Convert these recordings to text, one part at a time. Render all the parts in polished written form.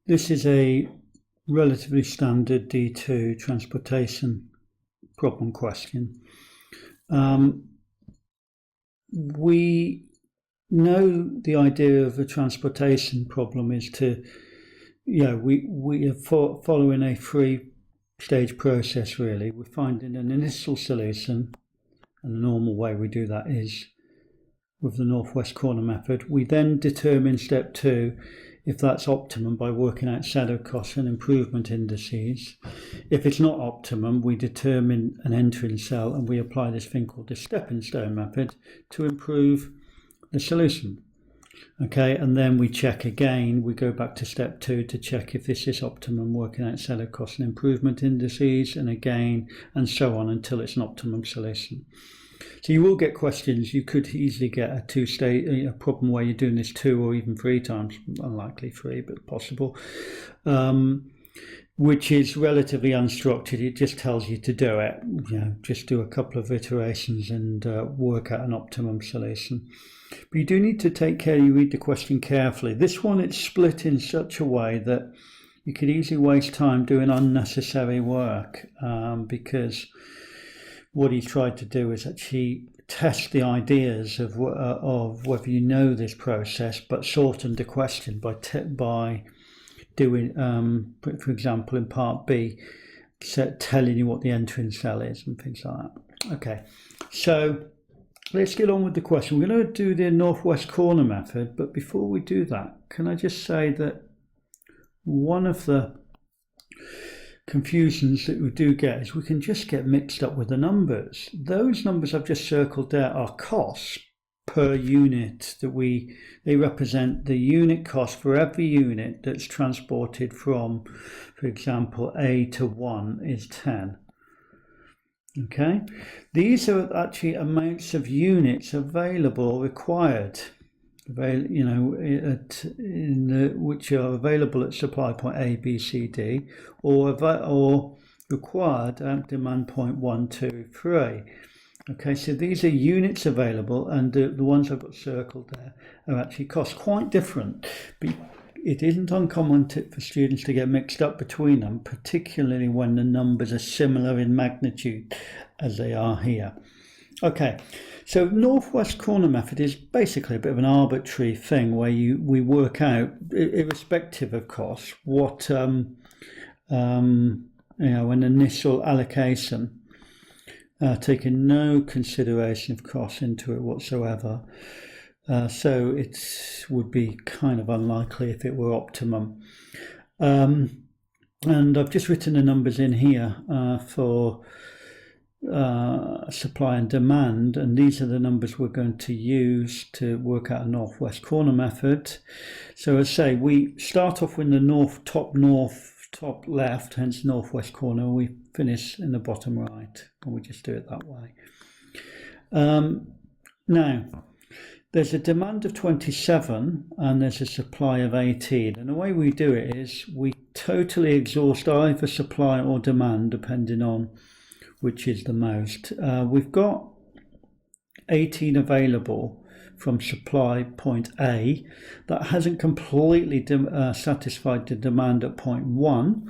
This is a relatively standard D2 transportation problem question. We know the idea of a transportation problem is to, we are following a three-stage process really. We're finding an initial solution, and the normal way we do that is with the northwest corner method. We then determine step 2 if that's optimum by working out shadow costs and improvement indices. If it's not optimum, we determine an entering cell and we apply this thing called the stepping stone method to improve the solution. Okay, and then we check again, we go back to step 2 to check if this is optimum, working out shadow costs and improvement indices, and again, and so on until it's an optimum solution. So you will get questions. You could easily get a two-stage problem where you're doing this 2 or even 3 times, unlikely 3, but possible, which is relatively unstructured. It just tells you to do it. Just do a couple of iterations and work out an optimum solution. But you do need to take care you read the question carefully. This one, it's split in such a way that you could easily waste time doing unnecessary work because what he's tried to do is actually test the ideas of whether you know this process, but shorten the question by doing, for example, in part B, telling you what the entering cell is and things like that. Okay, so let's get on with the question. We're going to do the northwest corner method, but before we do that, can I just say that one of the confusions that we do get is we can just get mixed up with the numbers. Those numbers I've just circled there are costs per unit they represent the unit cost for every unit that's transported from, for example, A to 1 is 10. Okay, these are actually amounts of units available required, which are available at supply point A, B, C, D, or required at demand point 1, 2, 3. Okay, so these are units available, and the ones I've got circled there are actually costs. Quite different, but it isn't uncommon for students to get mixed up between them, particularly when the numbers are similar in magnitude as they are here. Okay, so northwest corner method is basically a bit of an arbitrary thing where we work out, irrespective of costs, what an initial allocation, taking no consideration of costs into it whatsoever. So it would be kind of unlikely if it were optimum. And I've just written the numbers in here for supply and demand, and these are the numbers we're going to use to work out a northwest corner method. So as I say, we start off with the top left, hence northwest corner. We finish in the bottom right, and we just do it that way. Now, there's a demand of 27 and there's a supply of 18. And the way we do it is we totally exhaust either supply or demand, depending on which is the most. We've got 18 available from supply point A. That hasn't completely satisfied the demand at point 1.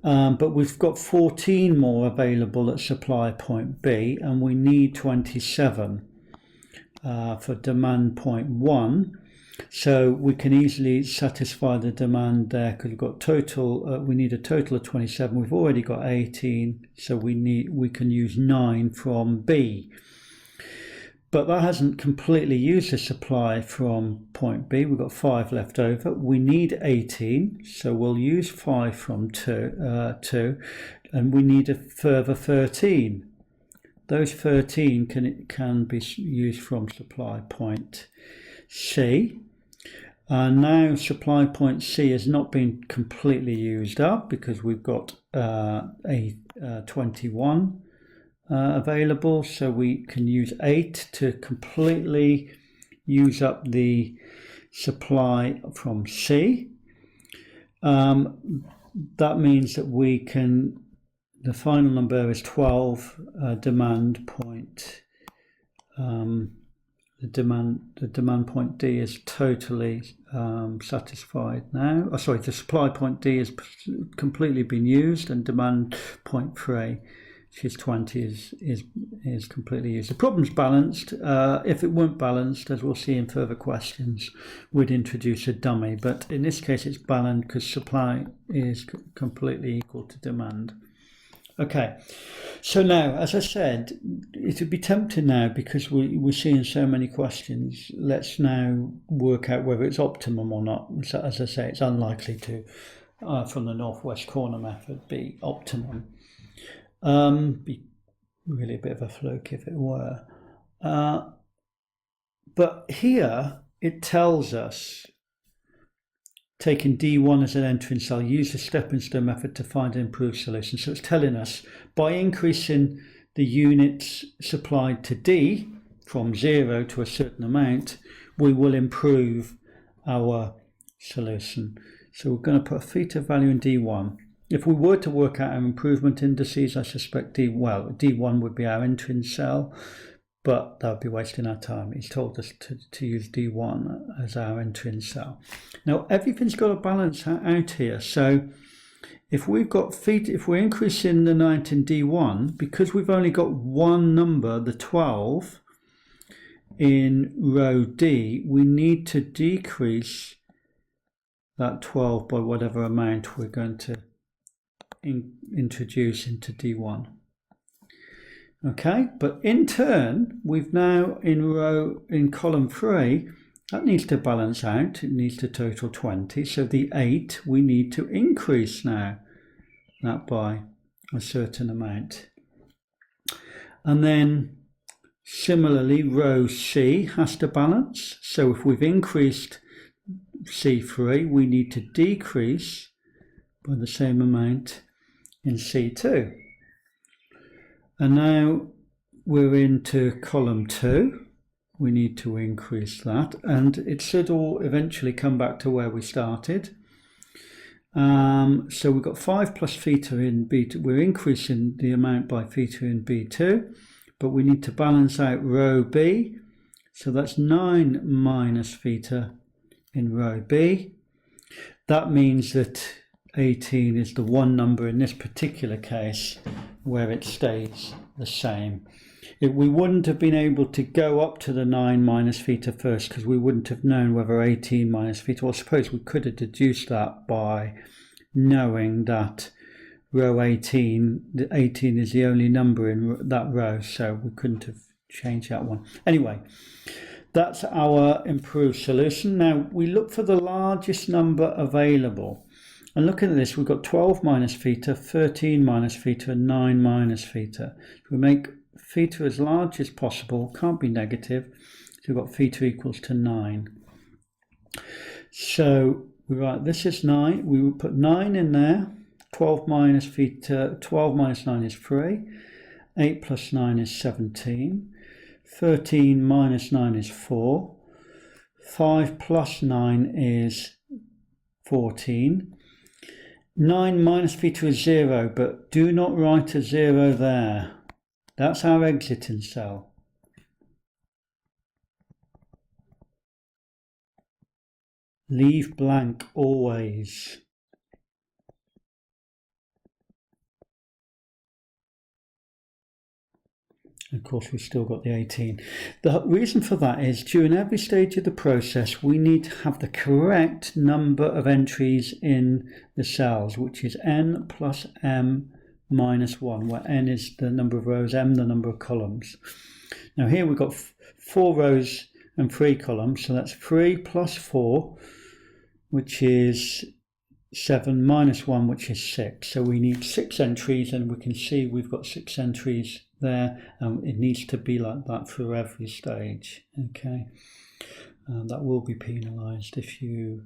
But we've got 14 more available at supply point B, and we need 27 for demand point 1. So we can easily satisfy the demand there because we've got we need a total of 27. We've already got 18, so we can use 9 from B. But that hasn't completely used the supply from point B. We've got 5 left over. We need 18, so we'll use 5 from 2, and we need a further 13. Those 13 can be used from supply point C. Now supply point C has not been completely used up because we've got a 21 available, so we can use 8 to completely use up the supply from C. That means that we can, the final number is 12 demand point the demand point D is totally satisfied now. Oh, sorry, the supply point D has completely been used, and demand point 3, which is 20, is completely used. The problem's balanced. If it weren't balanced, as we'll see in further questions, we'd introduce a dummy. But in this case, it's balanced because supply is completely equal to demand. Okay, so now, as I said, it would be tempting now, because we're seeing so many questions. Let's now work out whether it's optimum or not. So, as I say, it's unlikely to, from the northwest corner method, be optimum. Be really a bit of a fluke if it were. But here it tells us, taking D1 as an entering cell, use the stepping stone method to find an improved solution. So it's telling us, by increasing the units supplied to D from 0 to a certain amount, we will improve our solution. So we're going to put a theta value in D1. If we were to work out our improvement indices, I suspect D1 would be our entering cell, but that would be wasting our time. He's told us to use D1 as our entering cell. Now everything's got to balance out here. So if we've got theta, if we're increasing the 9 in D1, because we've only got one number, the 12, in row D, we need to decrease that 12 by whatever amount we're going to introduce into D1. Okay, but in turn, we've now in column 3, that needs to balance out. It needs to total 20. So the 8, we need to increase now that by a certain amount. And then similarly, row C has to balance. So if we've increased C3, we need to decrease by the same amount in C2. And now we're into column 2. We need to increase that, and it should all eventually come back to where we started. So we've got 5 plus theta in B2. We're increasing the amount by theta in B2, but we need to balance out row B. So that's 9 minus theta in row B. That means that 18 is the one number in this particular case where it stays the same. We wouldn't have been able to go up to the 9 minus theta first, because we wouldn't have known whether 18 minus theta, well, I suppose we could have deduced that by knowing that row 18 is the only number in that row, so we couldn't have changed that one. Anyway, that's our improved solution. Now we look for the largest number available. And looking at this, we've got 12 minus theta, 13 minus theta, and 9 minus theta. We make theta as large as possible, can't be negative, so we've got theta equals to 9. So we write this is 9, we will put 9 in there, 12 minus theta, 12 minus 9 is 3, 8 plus 9 is 17, 13 minus 9 is 4, 5 plus 9 is 14, 9 minus theta is 0, but do not write a 0 there. That's our exiting cell. Leave blank always. Of course, we've still got the 18. The reason for that is during every stage of the process, we need to have the correct number of entries in the cells, which is n plus m minus 1, where n is the number of rows, m the number of columns. Now here we've got 4 rows and 3 columns, so that's 3 plus 4, which is 7, minus 1, which is 6. So we need 6 entries, and we can see we've got 6 entries there, and it needs to be like that for every stage. Okay, that will be penalised if you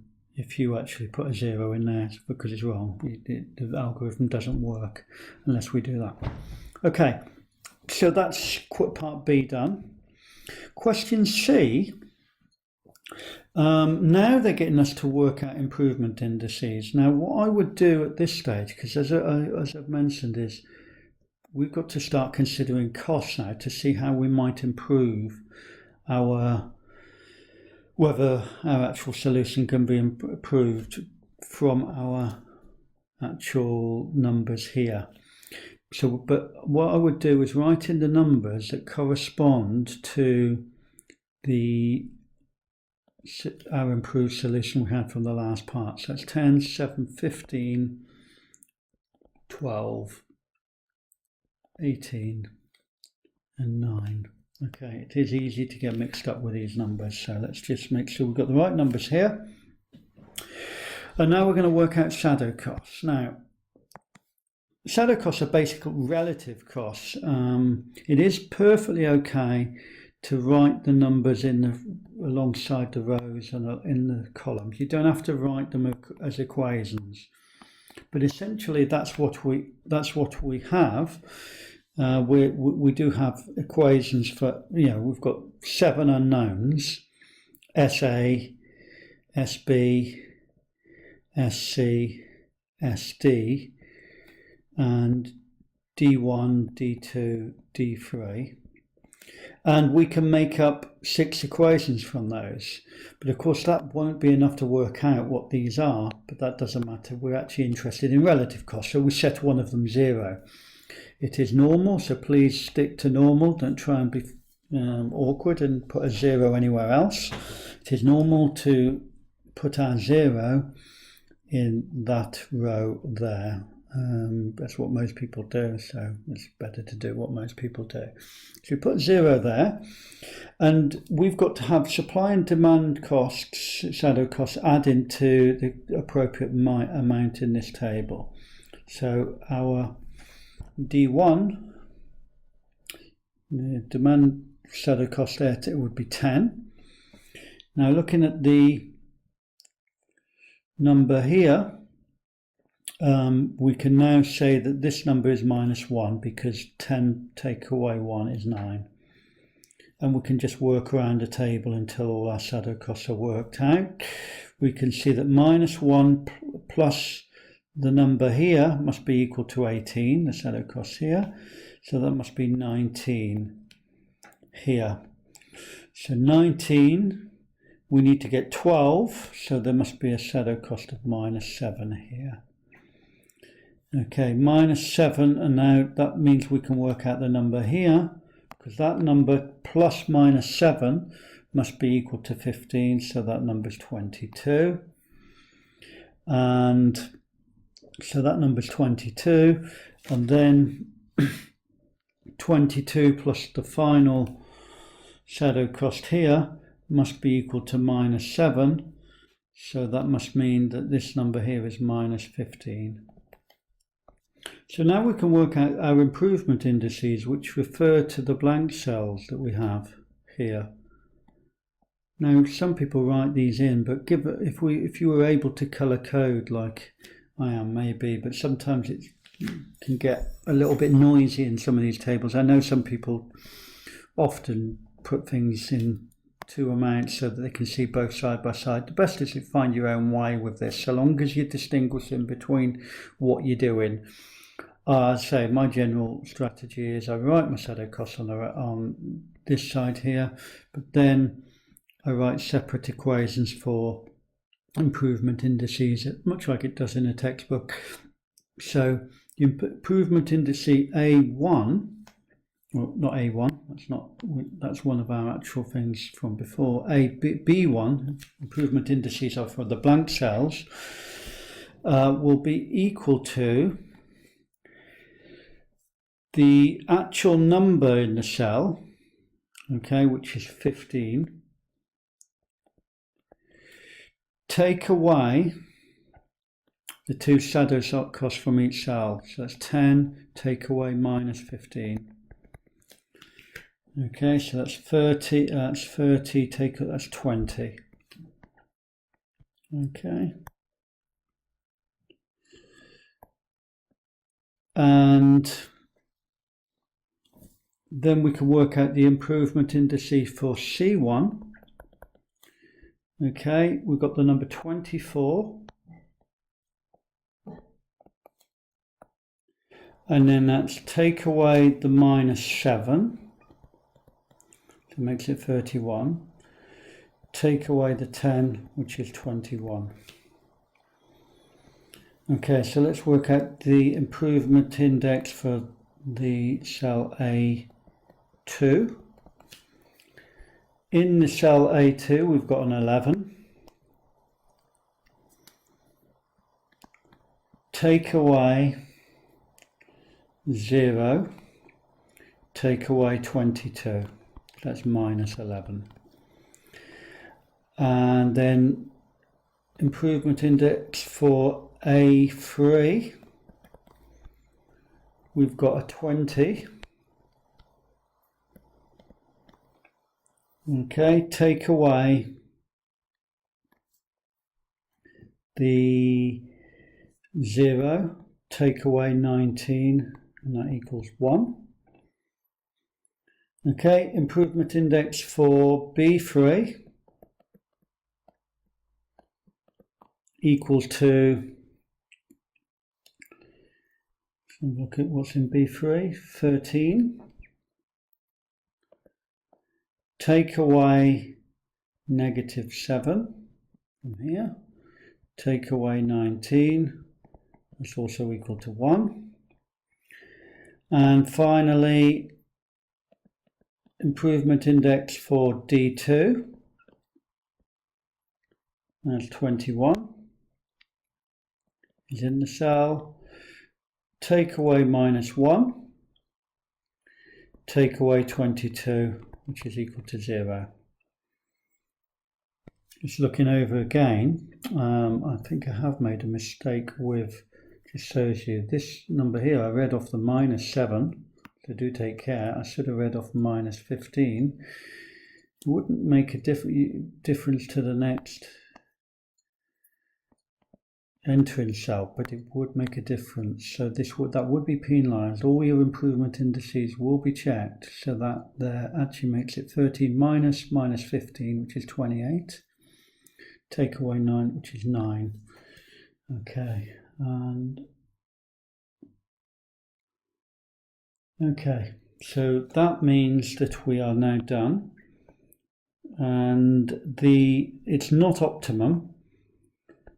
actually put a 0 in there, because it's wrong. The algorithm doesn't work unless we do that. Okay, so that's part B done. Question C. Now they're getting us to work out improvement indices. Now what I would do at this stage, because as I've mentioned, is we've got to start considering costs now to see how we might improve whether our actual solution can be improved from our actual numbers here. So, but what I would do is write in the numbers that correspond to our improved solution we had from the last part. So that's 10, 7, 15, 12, 18 and 9. Okay, it is easy to get mixed up with these numbers, so let's just make sure we've got the right numbers here. And now we're going to work out shadow costs. Now, shadow costs are basically relative costs. It is perfectly okay to write the numbers alongside the rows and in the columns. You don't have to write them as equations, but essentially that's what we have. We do have equations for, we've got 7 unknowns: SA, SB, SC, SD, and D1, D2, D3. And we can make up 6 equations from those. But of course that won't be enough to work out what these are, but that doesn't matter. We're actually interested in relative cost, so we set one of them 0. It is normal, so please stick to normal. Don't try and be awkward and put a 0 anywhere else. It is normal to put our 0 in that row there. That's what most people do, so it's better to do what most people do. So we put 0 there, and we've got to have supply and demand costs, shadow costs, add into the appropriate amount in this table. So our D1, the demand shadow cost there, it would be 10. Now looking at the number here, we can now say that this number is -1 because 10 take away 1 is 9. And we can just work around the table until all our shadow costs are worked out. We can see that -1 plus the number here must be equal to 18, the shadow cost here. So that must be 19 here. So 19, we need to get 12, so there must be a shadow cost of -7 here. Okay, -7, and now that means we can work out the number here, because that number plus -7 must be equal to 15, so that number is 22. And so that number is 22, and then 22 plus the final shadow cost here must be equal to -7, so that must mean that this number here is -15. So now we can work out our improvement indices, which refer to the blank cells that we have here. Now some people write these in, but if you were able to color code like I am, maybe, but sometimes it can get a little bit noisy in some of these tables. I know some people often put things in 2 amounts so that they can see both side by side. The best is to find your own way with this, so long as you're distinguishing between what you're doing. I'd say my general strategy is I write my shadow costs on this side here, but then I write separate equations for improvement indices, much like it does in a textbook. So the improvement indice A1, well, not A1, that's one of our actual things from before. B1, improvement indices are for the blank cells, will be equal to the actual number in the cell, okay, which is 15, take away the 2 shadow costs from each cell. So that's 10, take away -15. Okay, so that's 30, that's 20. Okay. And then we can work out the improvement indices for C1. Okay, we've got the number 24. And then that's take away the -7. so it makes it 31. Take away the 10, which is 21. Okay, so let's work out the improvement index for the cell A2. In the cell A2, we've got an 11. Take away 0, take away 22. That's minus 11. And then improvement index for A3, we've got a 20. Okay, take away the 0, take away 19, and that equals 1. Okay, improvement index for B3 equals to, look at what's in B3, 13. Take away negative 7 from here. Take away 19. That's also equal to 1. And finally, improvement index for D2. That's 21. Is in the cell. Take away minus 1. Take away 22, which is equal to 0. Just looking over again, I think I have made a mistake with, just shows you, this number here, I read off the minus 7, so do take care. I should have read off minus 15. It wouldn't make a difference to the next entering cell, but it would make a difference. So that would be penalised. All your improvement indices will be checked, so that there actually makes it 13 minus 15, which is 28. Take away 9, which is 9. Okay, and okay, so that means that we are now done, and it's not optimum.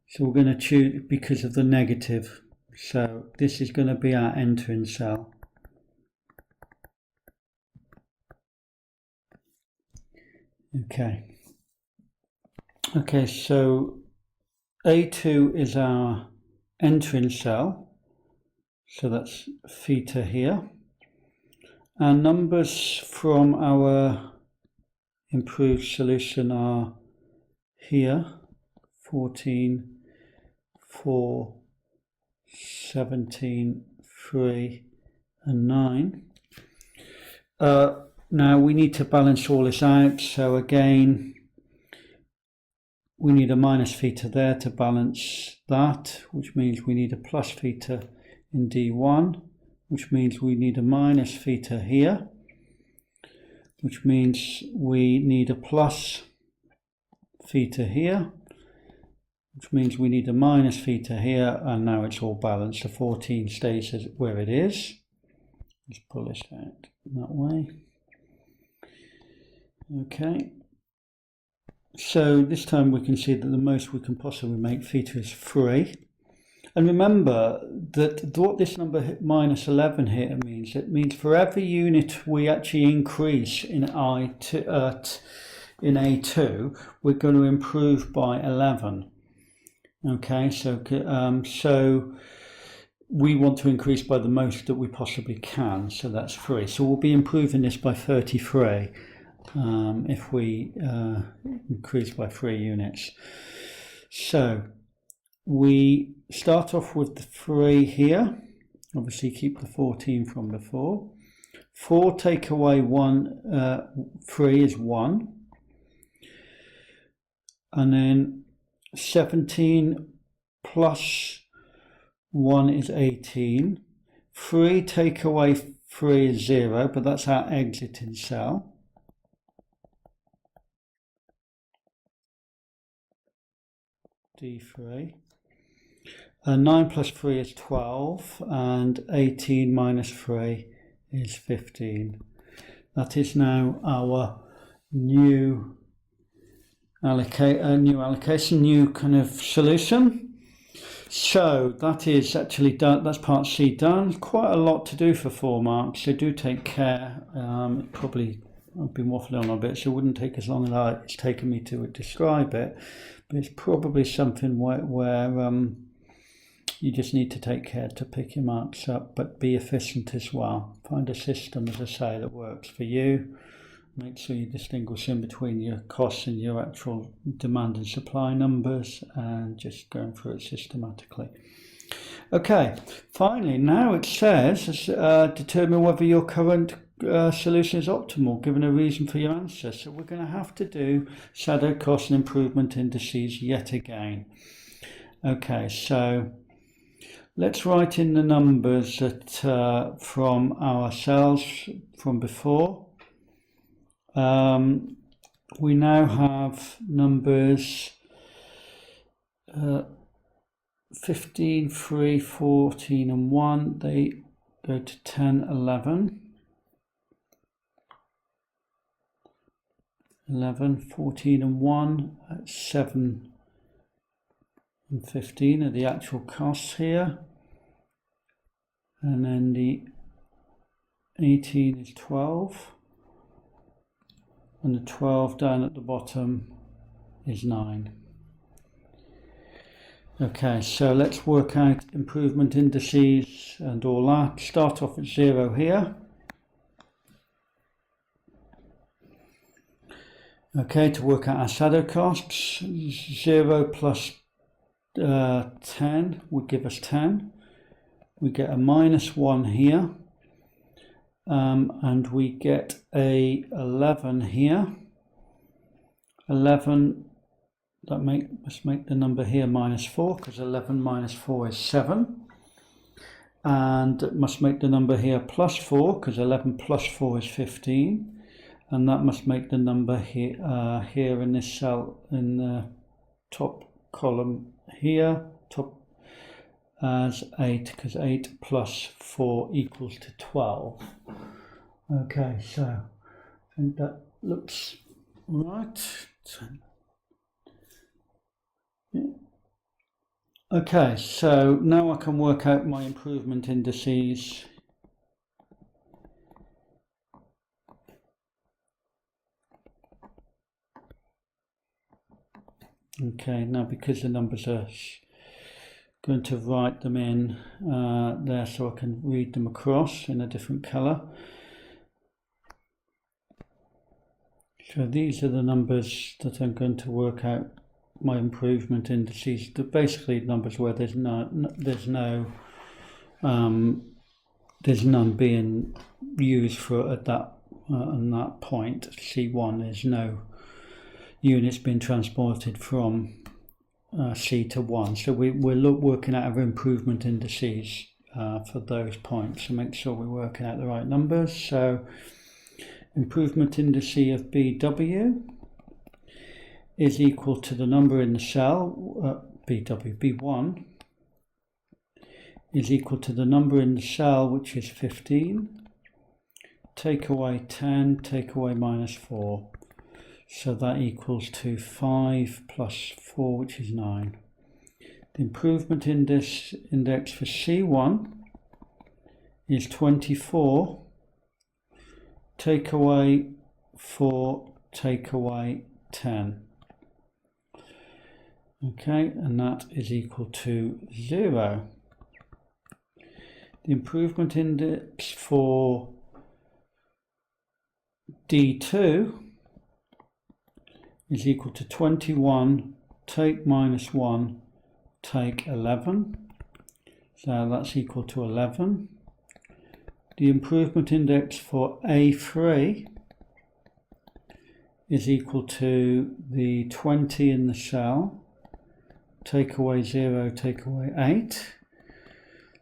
So we're going to choose because of the negative. So this is going to be our entering cell. Okay. Okay, so A2 is our entering cell. So that's theta here. Our numbers from our improved solution are here, 14, 4, 17, 3, and 9. Now we need to balance all this out. So again, we need a minus theta there to balance that, which means we need a plus theta in D1, which means we need a minus theta here, which means we need a plus theta here, which means we need a minus theta here, and now it's all balanced. The 14 stays where it is. Let's pull this out that way. Okay. So this time we can see that the most we can possibly make theta is 3. And remember that what this number minus 11 here means, it means for every unit we actually increase in A2, we're going to improve by 11. Okay, so we want to increase by the most that we possibly can, so that's 3. So we'll be improving this by 33 if we increase by 3 units. So we start off with the 3 here, obviously keep the 14 from before. 4 take away 3 is 1. And then 17 plus 1 is 18. 3 take away 3 is 0, but that's our exiting cell. D3. 9 plus 3 is 12, and 18 minus 3 is 15. That is now our new allocation, new kind of solution. So that is actually done. That's part C done. Quite a lot to do for 4 marks, so do take care. Probably I've been waffling on a bit, so it wouldn't take as long as it's taken me to describe it, but it's probably something where you just need to take care to pick your marks up, but be efficient as well. Find a system, as I say, that works for you. Make sure you distinguish in between your costs and your actual demand and supply numbers, and just going through it systematically. Okay, finally, now it says determine whether your current solution is optimal, given a reason for your answer. So we're going to have to do shadow cost and improvement indices yet again. Okay, so let's write in the numbers that from our cells from before. We now have numbers 15, 3, 14 and 1. They go to 10, 11. 11, 14 and 1, 7 and 15 are the actual costs here. And then the 18 is 12. And the 12 down at the bottom is 9. Okay, so let's work out improvement indices and all that. Start off at 0 here. Okay, to work out our shadow costs, 0 plus 10 would give us 10. We get a minus 1 here. And we get a 11 here. 11, must make the number here minus 4, because 11 minus 4 is 7. And it must make the number here plus 4, because 11 plus 4 is 15. And that must make the number here, here in this cell in the top column here, top as 8, because 8 plus 4 equals to 12. Okay, so I think that looks right. Yeah. Okay, so now I can work out my improvement indices. Okay, now because the numbers are going to write them in there so I can read them across in a different color. So these are the numbers that I'm going to work out my improvement indices. They're basically numbers where there's none being used for at that point. C1, there's no units being transported from C to 1. So we're working out our improvement indices for those points. So make sure we're working out the right numbers. So improvement indice of BW is equal to the number in the cell, B1 is equal to the number in the cell, which is 15, take away 10, take away minus 4. So that equals to 5 plus 4, which is 9. The improvement index for C1 is 24, take away 4, take away 10. Okay, and that is equal to 0. The improvement index for D2 is equal to 21, take minus 1, take 11. So that's equal to 11. The improvement index for A3 is equal to the 20 in the cell, take away 0, take away 8.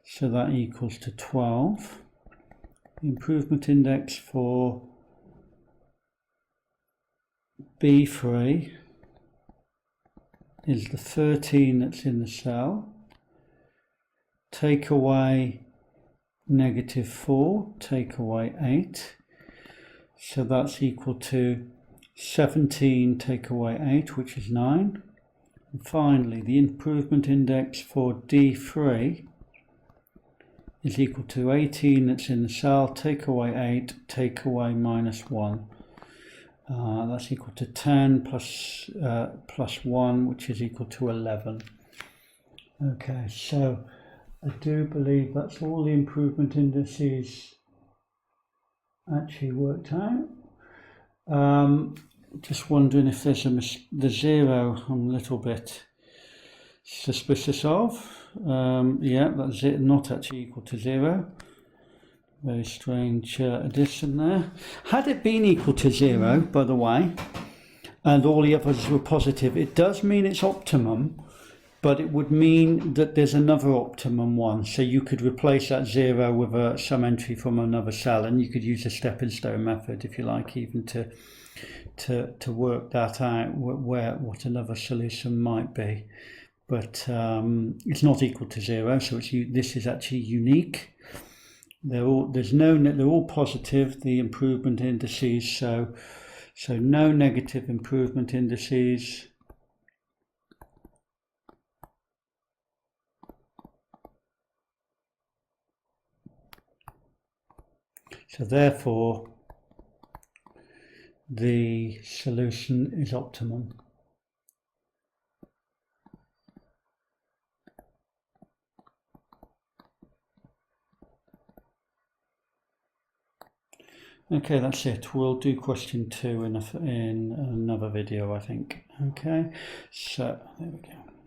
So that equals to 12. The improvement index for B3 is the 13 that's in the cell, take away negative 4, take away 8. So that's equal to 17 take away 8, which is 9. And finally, the improvement index for D3 is equal to 18 that's in the cell, take away 8, take away -1. That's equal to 10 plus 1, which is equal to 11. Okay, so I do believe that's all the improvement indices actually worked out. Just wondering if there's the 0 I'm a little bit suspicious of. Yeah, that's it, not actually equal to 0. Very strange addition there. Had it been equal to 0, by the way, and all the others were positive, it does mean it's optimum, but it would mean that there's another optimum one. So you could replace that 0 with some entry from another cell, and you could use a stepping stone method, if you like, even to work that out, what another solution might be. But it's not equal to 0, so this is actually unique. They're all positive, the improvement indices, so no negative improvement indices. So therefore, the solution is optimum. Okay, that's it. We'll do question 2 in another video, I think. Okay, so there we go.